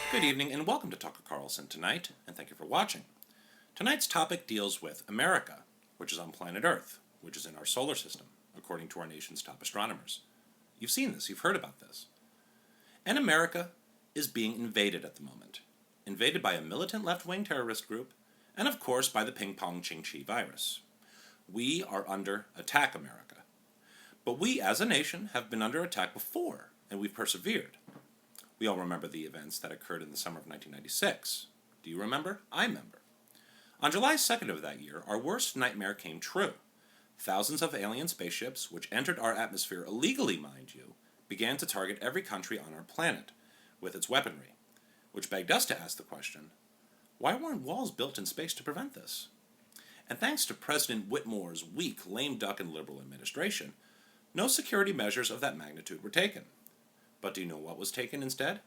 Good evening and welcome to Tucker Carlson tonight, and thank you for watching. Tonight's topic deals with America, which is on planet Earth, which is in our solar system, according to our nation's top astronomers. You've seen this, you've heard about this. And America is being invaded at the moment. Invaded by a militant left-wing terrorist group, and of course by the ping-pong ching-chi virus. We are under attack, America. But we, as a nation, have been under attack before, and we've persevered. We all remember the events that occurred in the summer of 1996. Do you remember? I remember. On July 2nd of that year, our worst nightmare came true. Thousands of alien spaceships, which entered our atmosphere illegally, mind you, began to target every country on our planet with its weaponry, which begged us to ask the question, why weren't walls built in space to prevent this? And thanks to President Whitmore's weak, lame duck and liberal administration, no security measures of that magnitude were taken. But do you know what was taken instead?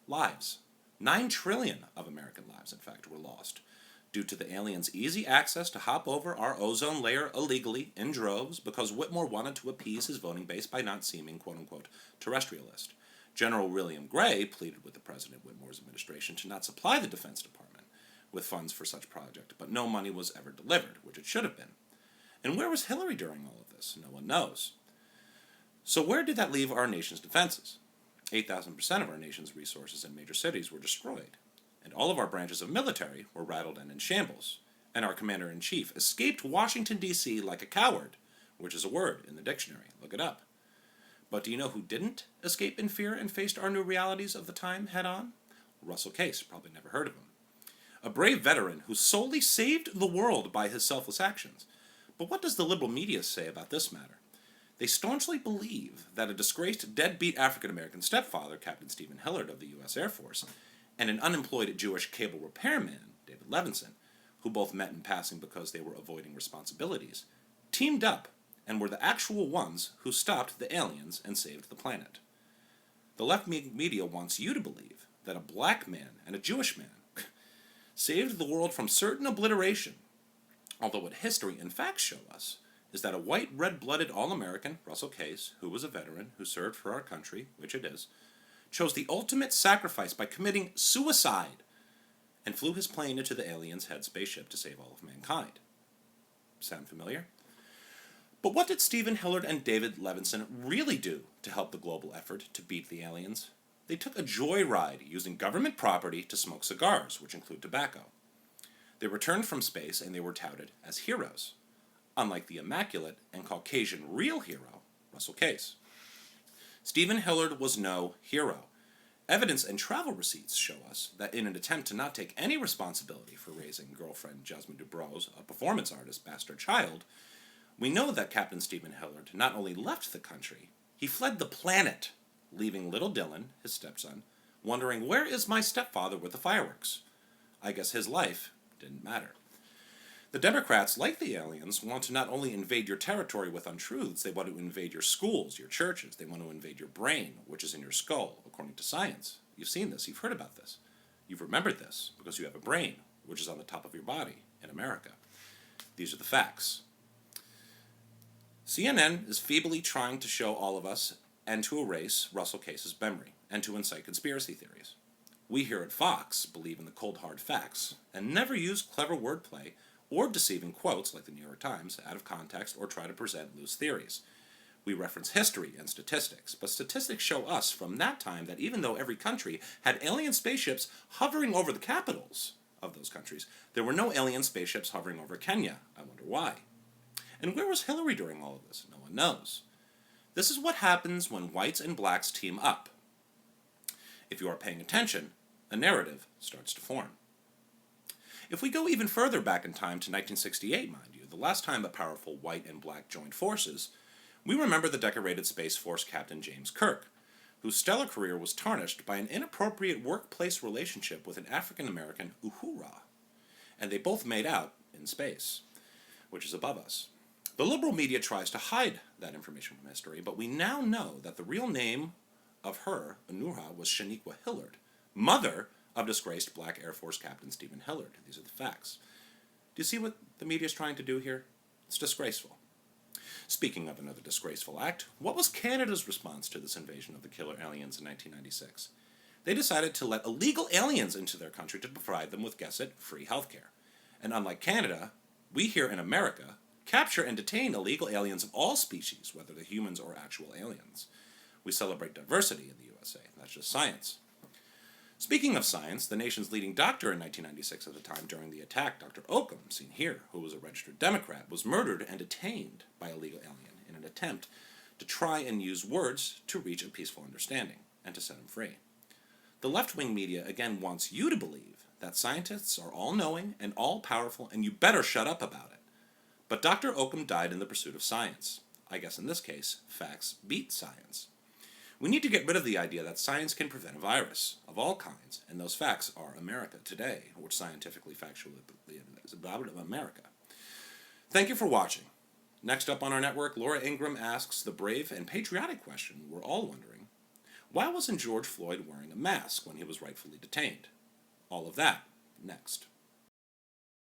Lives. 9 trillion of American lives, in fact, were lost due to the aliens' easy access to hop over our ozone layer illegally in droves because Whitmore wanted to appease his voting base by not seeming quote-unquote terrestrialist. General William Gray pleaded with the President Whitmore's administration to not supply the Defense Department with funds for such project, but no money was ever delivered, which it should have been. And where was Hillary during all of this? No one knows. So where did that leave our nation's defenses? 8,000% of our nation's resources in major cities were destroyed, and all of our branches of military were rattled and in shambles, and our commander-in-chief escaped Washington, D.C. like a coward, which is a word in the dictionary. Look it up. But do you know who didn't escape in fear and faced our new realities of the time head-on? Russell Case, probably never heard of him. A brave veteran who solely saved the world by his selfless actions. But what does the liberal media say about this matter? They staunchly believe that a disgraced, deadbeat African-American stepfather, Captain Stephen Hillard of the U.S. Air Force, and an unemployed Jewish cable repairman, David Levinson, who both met in passing because they were avoiding responsibilities, teamed up and were the actual ones who stopped the aliens and saved the planet. The left media wants you to believe that a black man and a Jewish man saved the world from certain obliteration, although what history and facts show us is that a white, red-blooded All-American, Russell Case, who was a veteran, who served for our country, which it is, chose the ultimate sacrifice by committing suicide and flew his plane into the aliens' head spaceship to save all of mankind. Sound familiar? But what did Stephen Hillard and David Levinson really do to help the global effort to beat the aliens? They took a joyride using government property to smoke cigars, which include tobacco. They returned from space and they were touted as heroes, unlike the immaculate and Caucasian real hero, Russell Case. Stephen Hillard was no hero. Evidence and travel receipts show us that in an attempt to not take any responsibility for raising girlfriend Jasmine Dubrow, a performance artist, bastard child, we know that Captain Stephen Hillard not only left the country, he fled the planet, leaving little Dylan, his stepson, wondering, where is my stepfather with the fireworks? I guess his life didn't matter. The Democrats, like the aliens, want to not only invade your territory with untruths, they want to invade your schools, your churches, they want to invade your brain, which is in your skull, according to science. You've seen this, you've heard about this. You've remembered this, because you have a brain, which is on the top of your body in America. These are the facts. CNN is feebly trying to show all of us and to erase Russell Case's memory, and to incite conspiracy theories. We here at Fox believe in the cold hard facts, and never use clever wordplay or deceiving quotes, like the New York Times, out of context or try to present loose theories. We reference history and statistics, but statistics show us from that time that even though every country had alien spaceships hovering over the capitals of those countries, there were no alien spaceships hovering over Kenya. I wonder why. And where was Hillary during all of this? No one knows. This is what happens when whites and blacks team up. If you are paying attention, a narrative starts to form. If we go even further back in time to 1968, mind you, the last time a powerful white and black joined forces, we remember the decorated Space Force Captain James Kirk, whose stellar career was tarnished by an inappropriate workplace relationship with an African-American Uhura, and they both made out in space, which is above us. The liberal media tries to hide that information from history, but we now know that the real name of her, Uhura, was Shaniqua Hillard, mother of disgraced black Air Force Captain Stephen Hillard. These are the facts. Do you see what the media is trying to do here? It's disgraceful. Speaking of another disgraceful act, what was Canada's response to this invasion of the killer aliens in 1996? they decided to let illegal aliens into their country to provide them with, guess it, free healthcare. And unlike Canada, we here in America capture and detain illegal aliens of all species, whether they're humans or actual aliens. We celebrate diversity in the USA. That's just science. Speaking of science, the nation's leading doctor in 1996 at the time during the attack, Dr. Occam, seen here, who was a registered Democrat, was murdered and detained by a legal alien in an attempt to try and use words to reach a peaceful understanding and to set him free. The left-wing media again wants you to believe that scientists are all-knowing and all-powerful and you better shut up about it. But Dr. Occam died in the pursuit of science. I guess in this case, facts beat science. We need to get rid of the idea that science can prevent a virus of all kinds, and those facts are America today, which scientifically, factually is about America. Thank you for watching. Next up on our network, Laura Ingram asks the brave and patriotic question we're all wondering: why wasn't George Floyd wearing a mask when he was rightfully detained? All of that next.